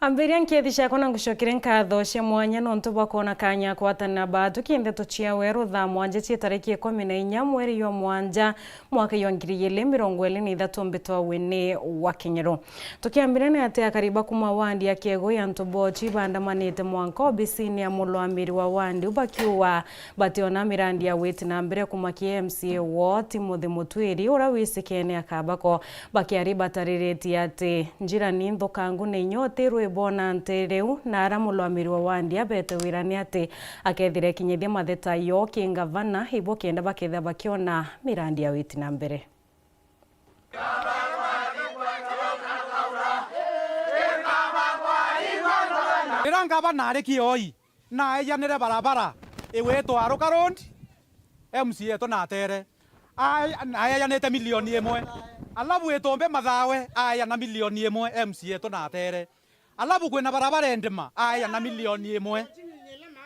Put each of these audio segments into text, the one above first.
Ambiria nkethisha kona ngushokire nkatho cia mwanya nontu bwa kuona kanya kwatana batu Nteto cia Weru Thaa mwanja cia tariki 14 mweri wa mwanja mwaka wa 2023 mbitwa WINNIE wa Kenyero. Tukiambira ni ati akariba kuma wandi ya Kiego ya Ntobochi bandamanite mwanka obisini ya mulwamiri wa wandi ubakiwa bationa mirandi ya witi na mbere kuma KMCA wo Timothy Mutwiri ura wisikene akabako bakiariba tarireti ati njira ni nthukangu ni nyote bona ntereu na ara mulwamiri wa wandi abete wirani ati akethire kinyithia matheta yo kingavana ibo kenda baketha bakiona mirandi ya witi na mbere. Irangaba nare kioi na eyanire barabara iwetwa aruka road MCA to na tere ayanete milioni imwe alabu etombe mathawe ayana milioni imwe MCA to na tere alabu kwena barabara endema ayana milioni imwe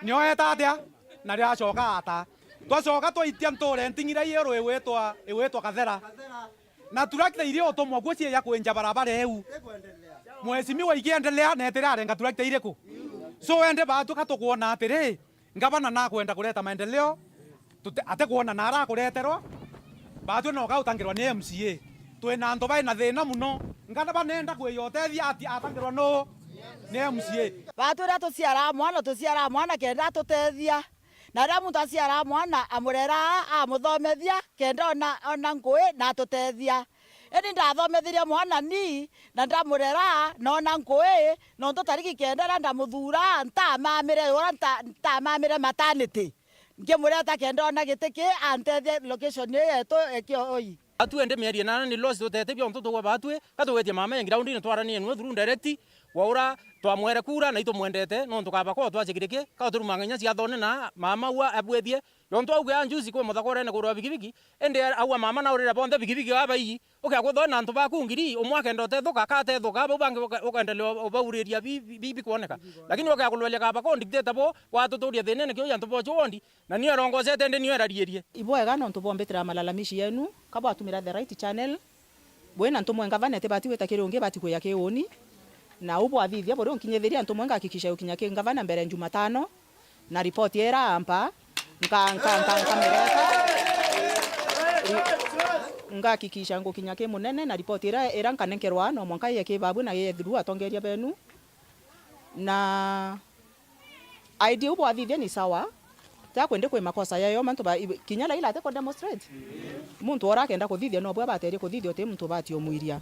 nyoeta atia na ria coka ata twacoka twitia ntore ntingire yero iwetwa kathera na turakita irio otomwa gwocie ya kwenja barabara eu mwesimiwa ikiendelea na etirare ngaturakita ireku so ende batu katukuona atiri ngavana na kwenda kuleta maendeleo ate kuona na ara kureterwa batu no gautangirwa ni MCA twina nto bai na thina muno ngana banenda kwiyotethia ati atangirwa no ni MCA batu ra tuciara mwana kenda tutethia na ra muntu aciara mwana amurera amuthomethia kenda ona ngui na tutethia eni ndathomethirie mwana ni na ndamurera na ona ngui no tutariki kenda na ndamuthura ntamamire maternity ngimureta kenda ona gitiki antethia location yetu ekioi atu ende mieri na ni loss tutete byo ntutu kwa batu katugetie mama ya ground ni twarani enu through direct waura twamwere kura na ito mwendete no tukaba ko twachigirike ka turumanganya cia thone na mama wa abwethie yonto auge anjuzi ko muthakore ne kurwa bigibigi ende awa mama na urira bonde bigibigi aba yi uka kuthona ntu baku ngiri umwake ndote thuka kate thuka bo bange ukaendelea obauriria bibi kuoneka lakini uka kulwele kaba ko dictator bo watuturia thene ne kyo yantu bo chondi na niyo rongozete ende niyo erarierie ibwega no ntu bombetira malalamishi yenu kaba atumira the right channel bwena ntu mwenga vanete bati wetakire unge bati kuya keoni na ubo avivia boro nkinyethiria ntu mwenga hakikisha ukinya ke ngavana mbere Jumatano na report era ampa nkamereka ngakikisha ngukinya ke munene na report era nkanenkerwa no mwanka ye ke babu na ye thuru atongeria benu na ID ubo avivia ni sawa ta kwende kwe makosa yayo mantu ba kinyala ila ate ko demonstrate muntu ora kenda kuthithia no bwa bateri kuthithio te muntu batio muiria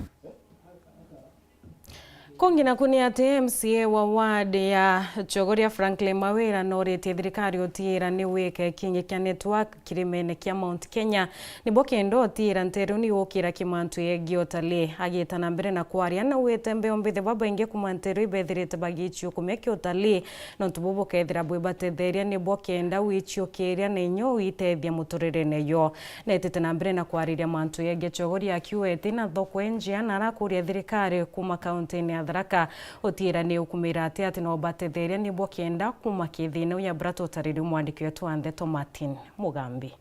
Kongina kuni ati MCA wa ward ya Chogoria Franklin Mawira norete thirikari otira ni weke kinyi kya network kirimene kya Mount Kenya ni bokendo otira nteru ni okira kimantu yegi otale agitana mbere na kwaria na wetembe ombithe babainge kumanteru ibethirite bagichio kumeke otale no tububo kethira bwebatetheria ni bokenda wichio keria na nyo itethia muturire neyo netete na mbere na kwariria mantu yegi Chogoria kiwete na thoko enjia na arakuria thirikari kuma county ni Thaa otira ni ukumira ati no batetheria ni bokenda kuma kithina ya brato tariri mwandiki wetu Nteto Mugambi.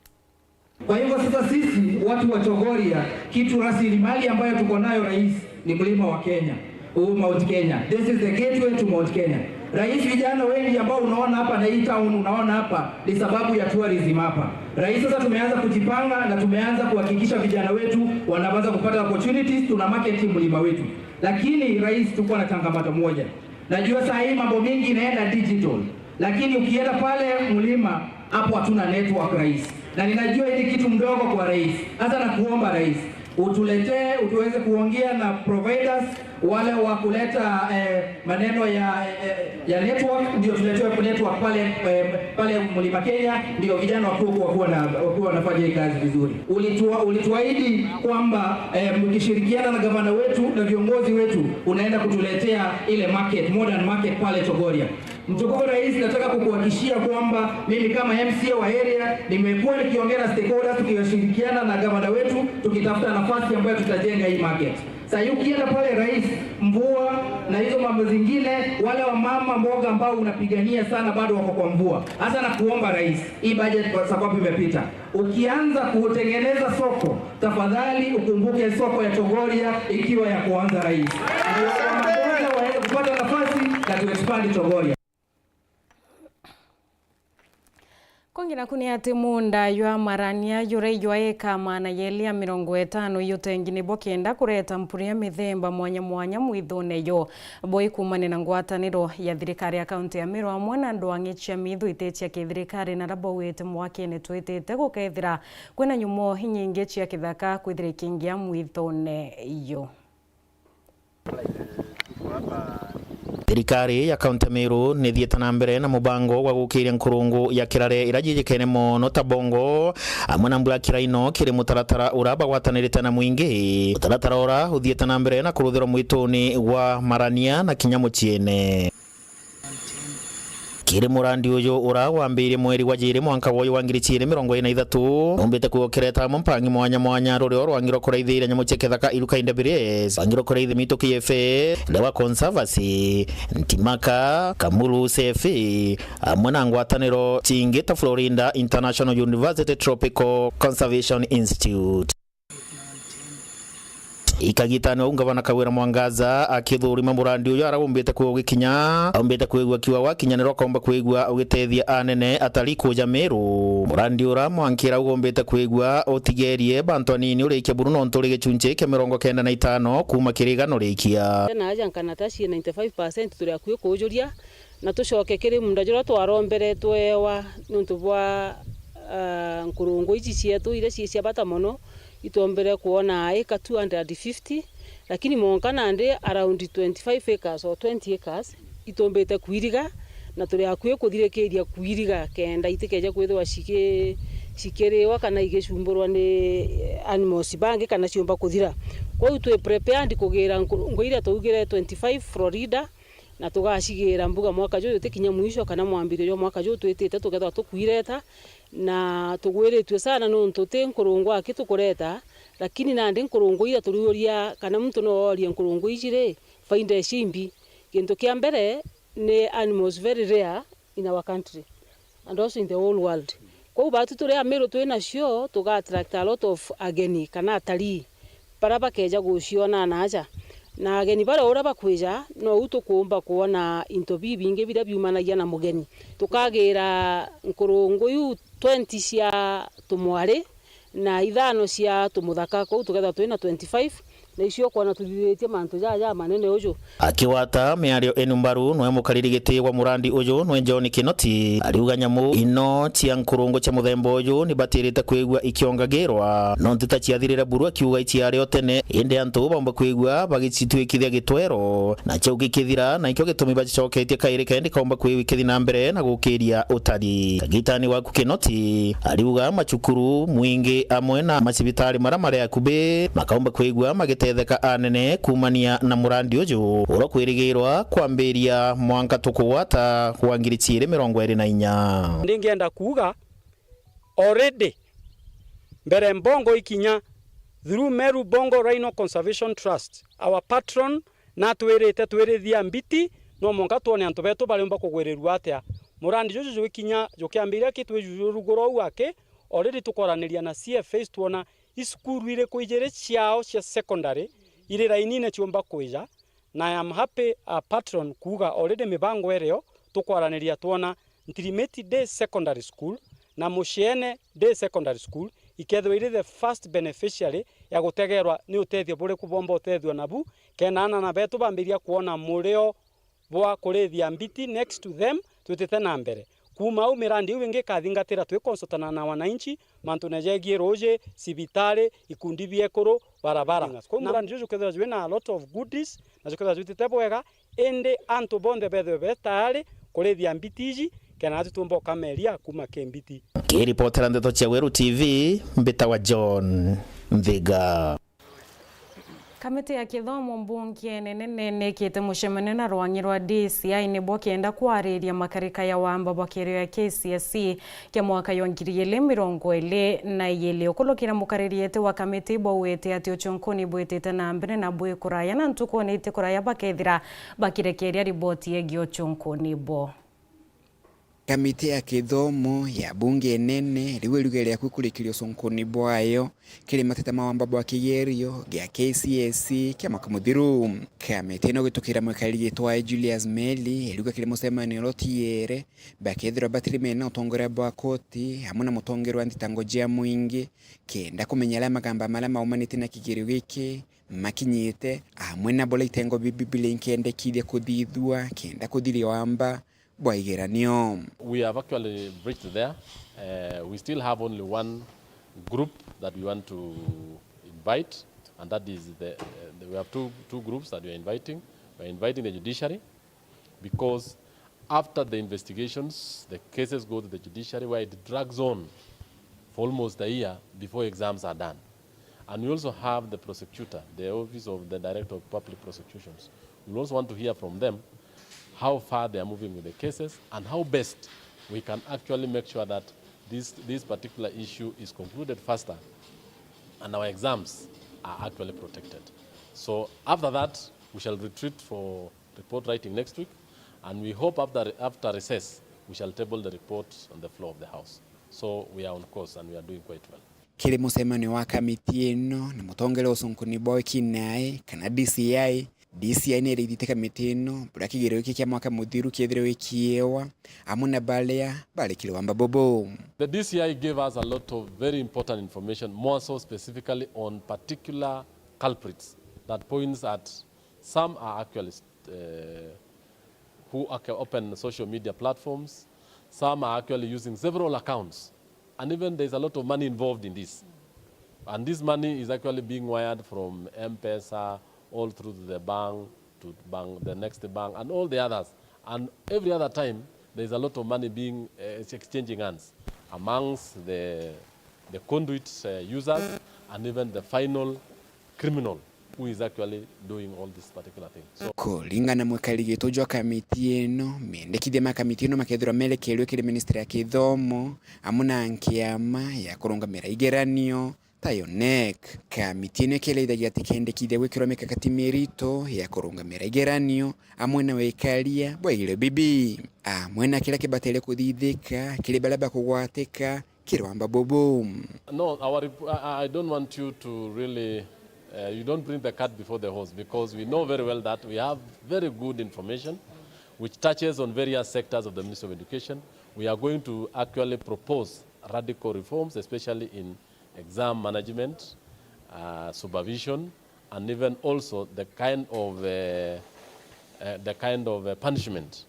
Kwa hivyo sasa sisi watu wa Chogoria kitu rasilimali ambayo tuko nayo rais ni mlima wa Kenya, Mount Kenya. This is the gateway to Mount Kenya. Rais, vijana wengi ambao unaona hapa na hii town unaona hapa ni sababu ya tourism hapa. Rais, sasa tumeanza kujipanga na tumeanza kuhakikisha vijana wetu wanaanza kupata opportunities, tuna market mlima wetu. Lakini rais, tuko na changamoto moja. Najua saa hii mambo mengi inaenda digital. Lakini ukienda pale mlima hapo hatuna network rais. Na ninajua hili kitu mdogo kwa rais. Sasa nakuomba rais, utuweze kuongea na providers wale wa kuleta maneno ya network, ndio tuletewe network pale mlima Kenya, ndio vijana wakuwa wanafanya hii kazi vizuri. Ulituahidi kwamba mkishirikiana na gavana wetu na viongozi wetu unaenda kutuletea ile market, modern market pale Chogoria. Mtukufu rais, nataka kukuhakikishia kwamba mimi kama MCA wa area nimekuwa nikiongea na stakeholders tukishirikiana na gavana wetu tukitafuta nafasi ambayo tutajenga hii market. Sasa ukienda pale rais, mvua na hizo mambo zingine, wale wa mama mboga ambao unapigania sana bado wako kwa mvua. Hasa na kuomba rais, hii budget kwa sababu imepita, ukianza kutengeneza soko, tafadhali ukumbuke soko ya Chogoria ikiwa ya kuanza rais. Ndio mama mboga waweze kupata nafasi to expand Chogoria. Kongina kuni ati munda ywa marania yure ywa eka mana yelia 50 yutengini bokenda kureta mpuria mithemba mwanya mwanya mwithone yo boi kumane na ngwataniro ya thirikari ya kaunti ya Meru amwe na ndwangicha mithu itetia kithirikari na rabo wete mwakene twitete gukethira kwina nyumo hinyingi cia kithaka kwithire kingia mwithone yo. Thirikari ya kaunti ya Meru ni thieta na mbere na mubango wa gukiria nkurungu ya kirare irajijikene mono ta bongo amwe na mbura kiraino kiri mutaratara uraba gwatanirite na mwingi. Mutaratara ora uthieta na mbere na kuruthirwo mwituni wa marania na kinyamu ciene. Kiri murandi uyu urawambirie mweri wa jiri mwanka woyu wa 2023 numbite kuokereta mpangi mwanya mwanya rurio rwangiro kuraithira nyamu chekethaka iruka indabires wangiro kuraithi mito KFA lewa conservancy ntimaka kamulu sefi amwe na ngwataniro chingita Florida International University Tropical Conservation Institute. Ikagitano ungavana Kawira Mwangaza akithurima murandi uyu arabumbite kugikinya aumbite kwigwa kiwa wakinyanirwa komba kwigwa ugitethia anene atari kuja Meru. Murandi ura mwankira ugombite kwigwa otigerie bantu anini urikia buruno nturi gicunje ke 95 kuma kirigano rikia na aja kanatashi 95% turi akuye kujuria na tucoke kiri munda jura twarombere twewa nuntu bwa nkurungu ici cietu ire cia bata mono itombere kuona eka 250 lakini monkana ndi around 25 acres or 20 acres itombete kuiriga na turi akuye kuthirekeria kuiriga kenda itikeje kwithwa shikerewa kana igicumburwa ni animals bangi kana ciumba kuthira kwa hiyo twe prepared kugira ngoira tugire 25 Florida na tugashigira mbuga mwaka jo tekinya mwisho kana mwambire mwaka jo twetete tugetha tukuireta na tugwiritwe sana no ntote nkurungu akitukureta lakini nandi nkurungu ira turiuria kana mtu no oria nkurungu ijire faida shimbi kintu kia mbere ni animals very rare in our country and also in the whole world kwa batu turi Meru twina cio tuga attract a lot of ageni kana atari para bakeja guciona naja na ageni bara ora bakwija no utukumba kuona into bibinge bira biumanagia na mugeni tukagira nkurungu yu 20 cia tumware na ithano cia tumuthaka ko tugetha twina 25 na icio kwana tuthiretie mantu jaja manene uju akiwata miario enumbaru no mukariri gitiwa murandi uyu no John Kinoti ariuga nyamu ino cia nkurungu cia muthemba uyu ni batirite kwigwa ikiongagirwa no ntita ciathirira buru akiuga itiario tene inde antu bomba kwigwa bagicitwikithia gitwero na cio gikithira na ikyo gitumi bacoketie kaire kendi komba kwiwikithi na mbere na gukiria utari kagitani wa Kinoti ariuga machukuru mwingi amwe na macibitari maramare akube makomba kwigwa magitetheka anene kumania na murandi uyu urokwirigirwa kwambiria mwanka tukuwata wa 2024 ndingenda kuga already mbere mbongo ikinya through Meru Bongo Rhino Conservation Trust our patron na twirithia mbiti no monka tuone antu betu barimba kugwirirwa atia murandi uyu ikinya jukiambiria kitwe rugoro wake already tukoraniria na CFA tuona iskuru ile kuijere ciao cia secondary ile rainine ciomba kuija na I am happy a patron kuga already mibango ereo tukwaraniria tuona Ntirimeti Day Secondary School na Mushiene Day Secondary School ikethwe ile the first beneficiary ya gutegerwa ni utethio bure kubomba utethio nabu kenana na betu bambiria kuona mureo bwa kurithia mbiti next to them twitete na mbere kuma au mirandi wingi kathingatira twikonsotana na wananchi mantu nejegie roje sibitare ikundi biekoro barabara kwa mirandi juju ketha jwena a lot of goodies na juketha jutete bwega ende antu bonde bethe tayari kurithia mbitiji kana tutumbo kameria kuma kembiti kiripotera Nteto cia Weru TV mbita wa John Mviga. Kamiti ya kithomo mbunge nene kite mushemane na rwangi rwa DCI ni bokenda kwariria makarika ya wamba bakerio ya KCSE kia mwaka yo 2022 okulokira mukaririete wa kamiti bo wete ati ochonkoni bwetete na mbere na bwe kuraya na ntukoni ite kuraya bakethira bakirekeria riboti yegio chonkoni bo Kamiti ya kithomo ya bunge nene riwe rugeria kwikulikirio sonkoni bwayo kiri mateta mawamba bwa kigerio gya KCSE kya makamuthiru. Kamiti no gitukira mwekali twa Julius Meli ruga kiri musemani rotiere bakethira batiri mena utongora bwa koti hamwe na mutongero anditango jia mwingi kenda kumenyala magamba mala maumanite na kigerio giki makinyite hamwe na bola itengo bibibile nkende kide kuthithua kenda kuthiri wamba. We have actually reached there. We still have only one group that we want to invite, and that is we have two groups that we are inviting. We are inviting the judiciary because after the investigations, the cases go to the judiciary where it drags on for almost a year before exams are done. And we also have the prosecutor, the Office of the Director of Public Prosecutions. We also want to hear from them how far they are moving with the cases and how best we can actually make sure that this particular issue is concluded faster and our exams are actually protected. So after that, we shall retreat for report writing next week, and we hope after recess, we shall table the report on the floor of the House. So we are on course and we are doing quite well. Kile musemani wa kamiti eno ni mutongele usonkoni boy kinae kana DCI ni ridite kamiti eno bura kigerio kya mwaka muthiru kiethire wikiewa amuna balea bale kile wamba bobo. The DCI gave us a lot of very important information, more so specifically on particular culprits that points at some are actually who open social media platforms, some are actually using several accounts, and even there's a lot of money involved in this. And this money is actually being wired from M-Pesa all through to the bank, the next bank, and all the others. And every other time, there's a lot of money being exchanging hands amongst the conduit users and even the final criminal who is actually doing all this particular thing. So, kulingana mwekali gitojo kamiti eno mendekithia makamiti eno makethira melekelwe kile ministry ya kithomo amuna nkiama ya kurungamira igeranio tayo nek kamiti eno kile idhagia tikendekithia wikirwa mikakati mirito ya kurungamira igeranio amwe na wekalia bwaile bibi amwe na kila kibatele kuthithika kile balaba kugwateka kirwamba bobo. No, I don't want you to really you don't bring the cat before the horse, because we know very well that we have very good information which touches on various sectors of the Ministry of Education. We are going to actually propose radical reforms, especially in exam management, supervision, and even also the kind of punishment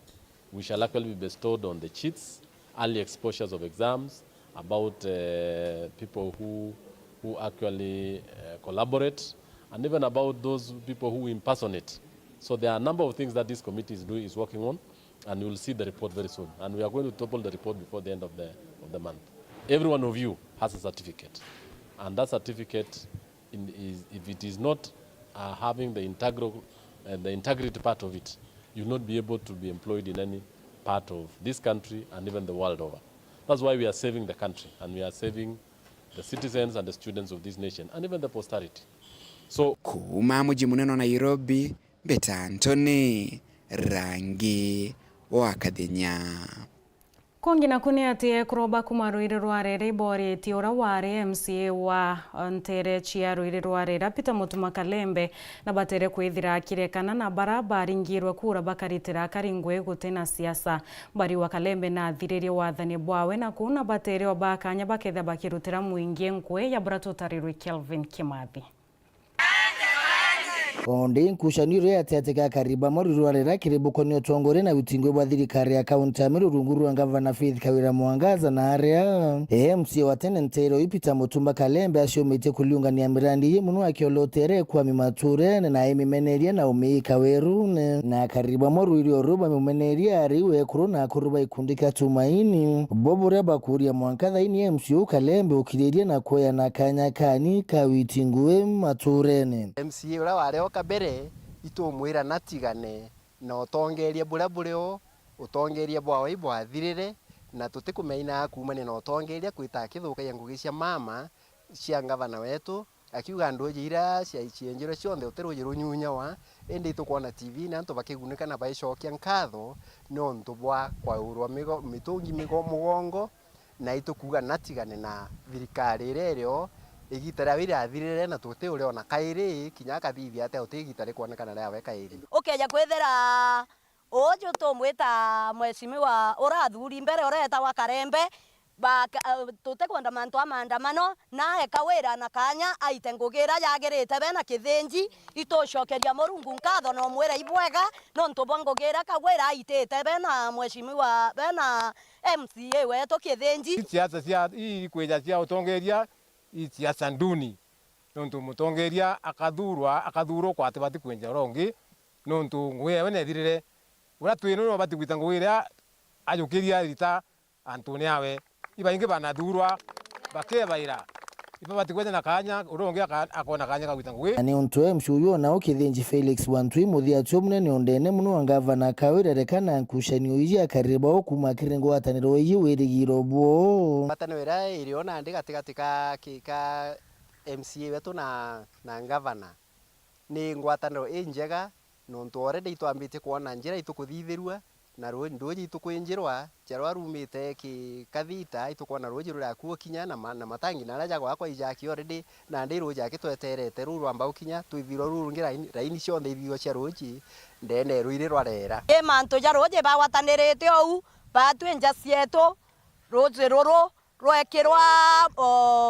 we shall actually be bestowed on the cheats, early exposures of exams, about people who actually collaborate, and even about those people who impersonate. So there are a number of things that this committee is working on, and you will see the report very soon. And we are going to topple the report before the end of the month. Every one of you has a certificate, and that certificate, if it is not having the integrity part of it, you will not be able to be employed in any part of this country and even the world over. That's why we are saving the country, and we are saving the citizens and the students of this nation, and even the posterity. So, kuma muji munene Nairobi, Beta Antony, Rangi wa Kadenya. Kongina kuni ati kuroba kumaruire rwarere ibori tiora ware MCA wa Ntere chia ruire rwarera Peter Mutuma Kalembe na batere kwithira kirekana na barabara ngirwe kura bakaritira karingwe gutena siasa bari wa Kalembe na thiririe wathani bwawe na kuna batere obakanya baketha bakirutira muingie nkwe ya bratotarirwe Kelvin Kimathi. Onde nkushaniro ya teateka kariba morirwarera kiribukonio tongore na utingwe bwa thirikari ya kaunti ya Runguru wa Gavana Faith Kawira Mwangaza na area MC wa Nteto Peter Mutuma Kalembe ashomete kuliungania mirandi ye muno akiolotere kwa mimature na imimeneria na umeika Weru na kariba moriryo roba mimeneria ariwe kurona kuruba ikundika tumaini bobore bakuria Mwangaza ini MC Kalembe ukireria na koya na kanya kani kawitingwe maturene MC ura ware kabere itumwira natigane na utongeria burabuleo utongeria bwawe bwathirire na tutikumeina kumane na utongeria kwita kithuka ya ngugi cia mama cia Gavana wetu akiuga ndoje ira cienjero cionthe uteroje runyunyawa indi tukwona TV na nto bakigunika na baishokia nkatho no ntubwa kwa urwa mitungi mugongo na itukuga natigane na thirikari rero igitara wira athirire na tuti uri ona kairi kinya kathithi ate utigitare kuonekana ria we kairi ukeja kwethera ojo tumwita mweshimiwa urathuri mbere ureta wa Karembe tute kwenda mantu amandamano na ekawira na kanya aite ngugira yagirite bena kithinji itocokeria murungu nkatho no mwira ibwega no ntubongugira kawira aitite bena mweshimiwa bena MCA wetu kithinji siasa cia ikweja cia utongeria siasa nduni nontu mutongeria akathurwo kwa ati bati kwenja rongi nontu ngwe ne thirire ura twino no bati gwita ngwira ajukiria rita antone awe ibainge banathurwa bakebaira ipa bati kwenda na kanya urongi akona kanya kagwita ngwe ni untu mshuyo na ukithinji Felix Wantui muthia tio munene ondene muno wa gavana kawira rekana nkushanio iji akariba okuma kirengo ataniro iji wirigiro bo batanwira iriona ndi katika ka MCA wetu na gavana ni ngwataniro injega nontu already itwambite kuona njira itukuthithirwa na ndoji itukwinjirwa charwa rumite ki kathita itukona roji rura kuokinya na matangi na raja gwakwa ijaki already na ndi roji akitweterete ruru amba ukinya twithiro ruru ngira raini cionthe ithio cia roji ndene ruire rwarera manto ja roji bawatanirite ou batwenja cieto roji ruru rwekirwa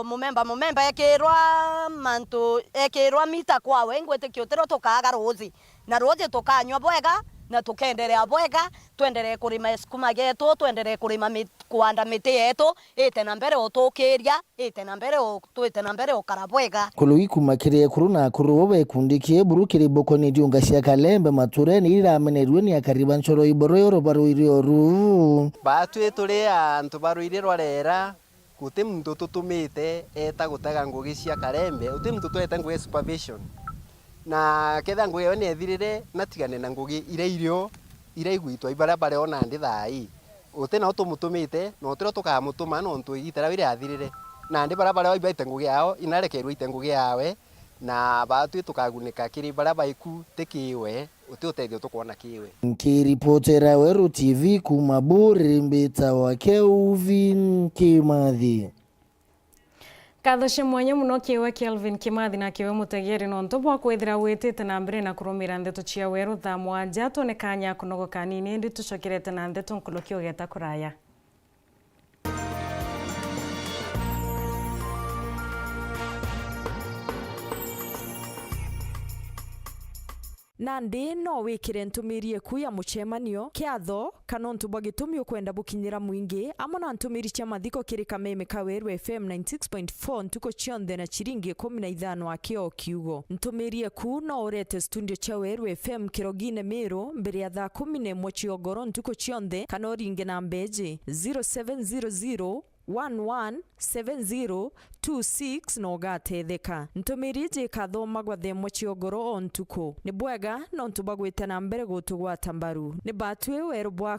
mumemba ekirwa manto ekirwa mita kwawe ngwete kiotero tukaga roji na roji tukanywa bwega na tukenderea bwega twenderee kurima sukuma getu twenderee kurima kuanda miti yetu ite na mbere utukiria ite na mbere twite na mbere ukara bwega kulugi kumakirie kuru na kuru wobe kundikie burukiri bokoni diunga cia Kalembe mature ni iramenerwe ni akariba nchoro iboro yoro baruirioru batwe turi antu baruirirwa rera guti muntu tutumite eta gutega ngugi cia Kalembe uti muntu twete ngugi supervision na ketha ngugi yo ne thirire natigane na ngugi irio igwitwa ibarabara ona ndi thai uti no tumutumite no tiro tukamutuma no ntu igitara wire athirire na ndi barabara ibaite ngugi yao inarekerwa ite ngugi yawe na batu tukagunika kiri barabara iku tekiwe uti utethio tukuona kiwe nkiripotera Weru TV kumaburi mbita wa Kelvin Kimathi Kathoshe mwanya muno kiwe Kelvin Kimathi na kiwe mutegeri no ntobwa kwithira witite na mbere na kurumira Nteto cia Weru Thaa mwanja tonekanya kunogo kanini ndi tucokerete na Nteto nkulukio geta kuraya Nandi no wikire ntumirie ku ya muchemanio kiatho kana ntubwa gitumio kwenda bukinyira mwingi amona ntumiri cia mathiko kiri Kameme ka Weru FM 96.4 ntuko cionthe na chiringi 15 akio kiugo ntumirie ku no urete studio cia Weru FM kirogine Meru mbere ya Thaa 11 ciogoro ntuko cionthe kana uringe na mbeji 0700 117026 no gatetheka ntumirije kathoma gwa themo ciogoro on tuko ni bwega no ntubagwite na mbere gutugwata mbaru ni batwe Weru bwa